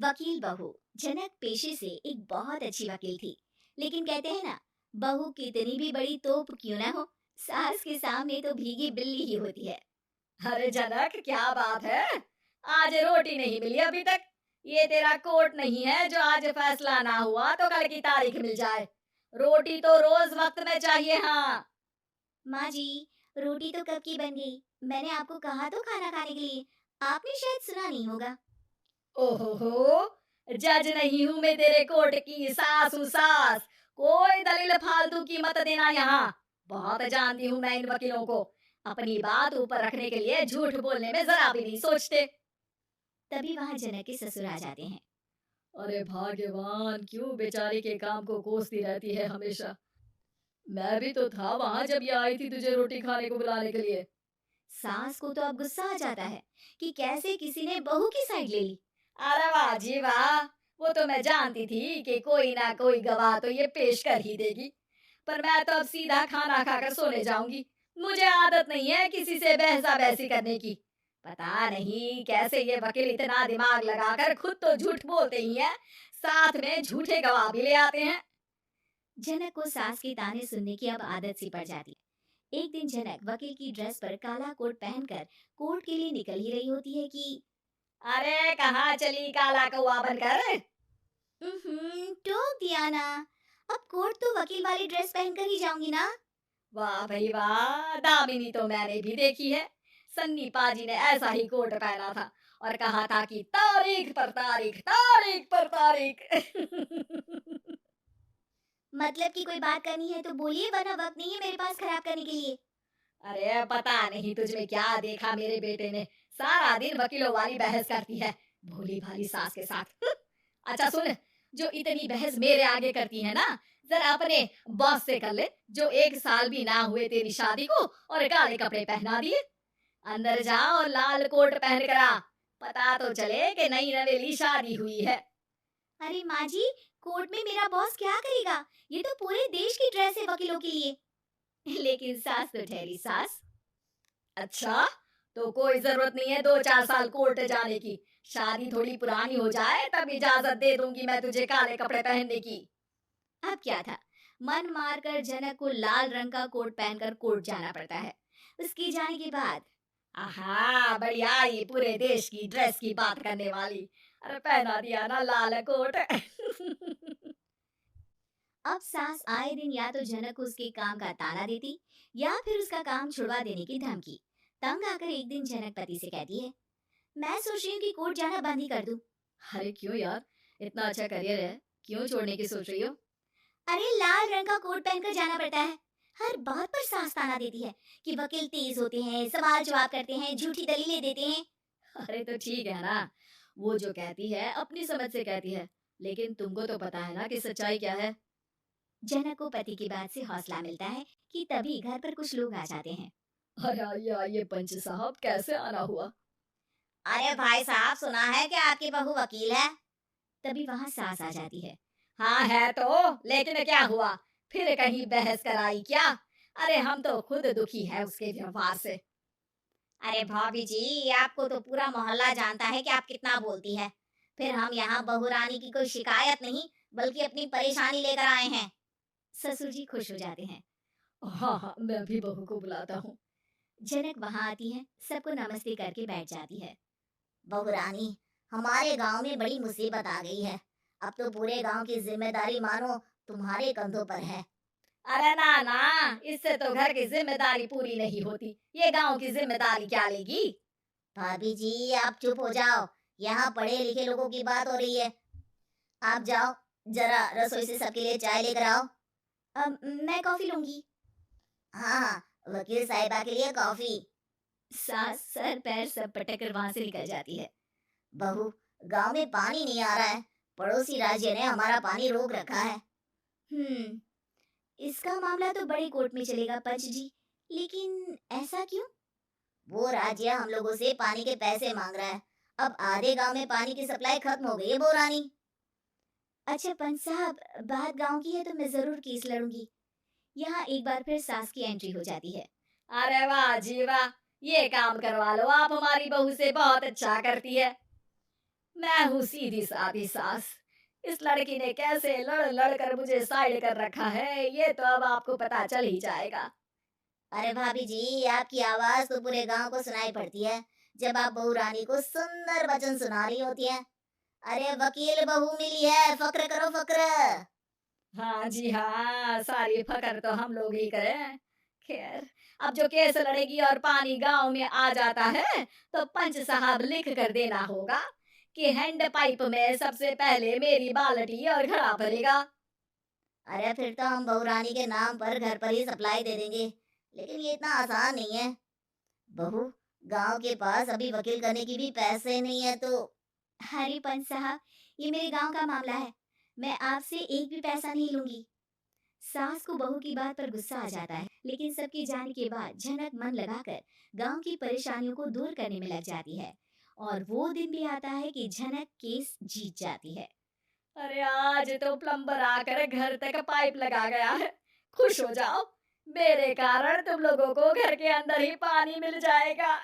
वकील बहू। जनक पेशे से एक बहुत अच्छी वकील थी, लेकिन कहते हैं ना, बहू कितनी भी बड़ी तोप क्यों ना हो, सास के सामने तो भीगी बिल्ली ही होती है। अरे जनक, क्या बात है। आज रोटी नहीं मिली अभी तक। ये तेरा कोर्ट नहीं है जो आज फैसला ना हुआ तो कल की तारीख मिल जाए। रोटी तो रोज वक्त में चाहिए। हाँ। माँ जी, रोटी तो कब की बन गई। मैंने आपको कहा तो खाना खाने के लिए, आपने शायद सुना नहीं होगा। ओहो, जज नहीं हूं मैं तेरे कोर्ट की, सास हूँ सास। कोई दलील फालतू की मत देना यहाँ। बहुत जानती हूँ मैं इन वकीलों को। अपनी बात ऊपर रखने के लिए झूठ बोलने में जरा भी नहीं सोचते। तभी वहां जनक के ससुर आ जाते हैं। अरे भाग्यवान, क्यों बेचारे के काम को कोसती रहती है हमेशा। मैं भी तो था वहां जब ये आई थी तुझे रोटी खाने को बुलाने के लिए। सास को तो अब गुस्सा आ जाता है कि कैसे किसी ने बहू की साइड ले ली। अरे वाह जी वाह। वो तो मैं जानती थी कि कोई ना कोई गवाह तो ये पेश कर ही देगी। पर मैं तो अब सीधा खाना खाकर सोने जाऊंगी। मुझे आदत नहीं है किसी से बहसा बहसी करने की। पता नहीं कैसे ये वकील इतना दिमाग लगाकर खुद तो झूठ बोलते ही हैं, साथ में झूठे गवाह भी ले आते हैं। जनक को सास के ताने सुनने की अब आदत सी पड़ जाती है। एक दिन जनक वकील की ड्रेस पर काला कोट पहनकर कोर्ट के लिए निकल ही रही होती है कि अरे कहाँ चली काला कौवा बनकर। टोक दिया ना। अब कोर्ट तो वकील वाली ड्रेस पहनकर ही जाऊंगी ना। वाह भाई वाह, दामिनी तो मैंने भी देखी है। सन्नी पाजी ने ऐसा ही कोट पहना था और कहा था कि तारीख पर तारीख, तारीख पर तारीख। मतलब कि कोई बात करनी है तो बोलिए, वरना वक्त नहीं है मेरे पास खराब करने के लिए। अरे पता नहीं तुझमें क्या देखा मेरे बेटे ने, सारा दिन वकीलों वाली बहस करती है, भोली भाली सास के साथ। अच्छा सुन, जो इतनी बहस मेरे आगे करती है ना, जरा अपने बॉस से कर ले, जो 1 साल भी ना हुए तेरी शादी को और काले कपड़े पहना दिए। अंदर जा और लाल कोट पहन कर आ, पता तो चले कि नई नवेली शादी हुई है। अरे माँ जी, कोर्ट में मेरा बॉस क्या करेगा, ये तो पूरे देश की ड्रेस है वकीलों के लिए। लेकिन सास तो ठहरी सास। अच्छा, तो कोई जरूरत नहीं है 2-4 साल कोर्ट जाने की। शादी थोड़ी पुरानी हो जाए तब इजाजत दे दूंगी मैं तुझे काले कपड़े पहनने की। अब क्या था, मन मारकर जनक को लाल रंग का कोट पहनकर कोर्ट जाना पड़ता है। उसके जाने के बाद आहा, बढ़िया, ये पूरे देश की ड्रेस की बात करने वाली। अरे पहना दिया ना लाल कोट। अब सास आए दिन या तो जनक को उसके काम का ताना देती, या फिर उसका काम छुड़वा देने की धमकी। तंग आकर एक दिन जनक पति से कहती है, मैं सोच रही हूँ कि कोर्ट जाना बंद ही कर दूं। अरे क्यों यार, इतना अच्छा करियर है, क्यों छोड़ने की सोच रही हो। अरे लाल रंग का कोट पहनकर जाना पड़ता है। हर बात पर सास ताना देती है कि वकील तेज होते हैं, सवाल जवाब करते हैं, झूठी दलीलें देते हैं। अरे तो ठीक है ना, वो जो कहती है अपनी समझ से कहती है, लेकिन तुमको तो पता है ना कि सच्चाई क्या है। जनक को पति की बात से हौसला मिलता है कि तभी घर पर कुछ लोग आ जाते हैं। अरे आइए आइए पंच साहब, कैसे आना हुआ। अरे भाई साहब, सुना है कि आपकी बहू वकील है। तभी वहां सास आ जाती है। हाँ है तो, लेकिन क्या हुआ, फिर कहीं बहस कराई क्या। अरे हम तो खुद दुखी है उसके व्यवहार से। अरे भाभी जी, आपको तो पूरा मोहल्ला जानता है कि आप कितना बोलती है। फिर हम यहाँ बहू रानी की कोई शिकायत नहीं, बल्कि अपनी परेशानी लेकर आए हैं। ससुर जी खुश हो जाते हैं। हाँ हाँ, मैं भी बहू को बुलाता हूँ। जनक वहां आती है, सबको नमस्ते करके बैठ जाती है। बहू रानी, हमारे गांव में बड़ी मुसीबत आ गई है। अब तो पूरे गांव की जिम्मेदारी मानो तुम्हारे कंधों पर है। अरे ना ना, इससे तो घर की जिम्मेदारी पूरी नहीं होती, ये गांव की जिम्मेदारी क्या लेगी। भाभी जी, आप चुप हो जाओ। यहाँ पढ़े लिखे लोगों की बात हो रही है। आप जाओ, जरा रसोई से सबके लिए चाय लेकर आओ। मैं कॉफी लूंगी। हाँ हाँ, वकील साहिबा के लिए कॉफी। सास सर पैर सब पटक कर वहां से निकल जाती है। बहू, गांव में पानी नहीं आ रहा है। पड़ोसी राज्य ने हमारा पानी रोक रखा है। इसका मामला तो बड़े कोर्ट में चलेगा पंच जी, लेकिन ऐसा क्यों? वो राज्य हम लोगों से पानी के पैसे मांग रहा है। अब आधे गांव में पानी की सप्लाई खत्म हो गई है बोरानी। अच्छा पंच साहब, बात गांव की है तो मैं जरूर केस लड़ूंगी। यहाँ एक बार फिर सास की एंट्री हो जाती है। अरे वाह जी वाह, ये काम करवा लो आप हमारी बहू से, बहुत अच्छा करती है। मैं हूँ सीधी सादी सास। इस लड़की ने कैसे लड़ लड़ कर मुझे साइड कर रखा है, ये तो अब आपको पता चल ही जाएगा। अरे भाभी जी, आपकी आवाज तो पूरे गांव को सुनाई पड़ती है जब आप बहू रानी को सुंदर वचन सुना रही होती हैं। अरे वकील बहू मिली है, फक्र करो फक्र। हाँ जी हाँ, सारी फकर तो हम लोग ही करें। खैर, अब जो केस लड़ेगी और पानी गांव में आ जाता है, तो पंच साहब लिख कर देना होगा कि हैंड पाइप में सबसे पहले मेरी बाल्टी और घड़ा भरेगा। अरे फिर तो हम बहू रानी के नाम पर घर पर ही सप्लाई दे देंगे, लेकिन ये इतना आसान नहीं है। बहू, गांव के पास अभी वकील करने की भी पैसे नहीं है तो। अरे पंच साहब, ये मेरे गांव का मामला है, मैं आपसे एक भी पैसा नहीं लूंगी। सास को बहू की बात पर गुस्सा आ जाता है, लेकिन सबकी जाने के बाद झनक मन लगाकर गांव की परेशानियों को दूर करने में लग जाती है। और वो दिन भी आता है कि झनक केस जीत जाती है। अरे आज तो प्लम्बर आकर घर तक पाइप लगा गया है। खुश हो जाओ, मेरे कारण तुम लोगों को घर के अंदर ही पानी मिल जाएगा।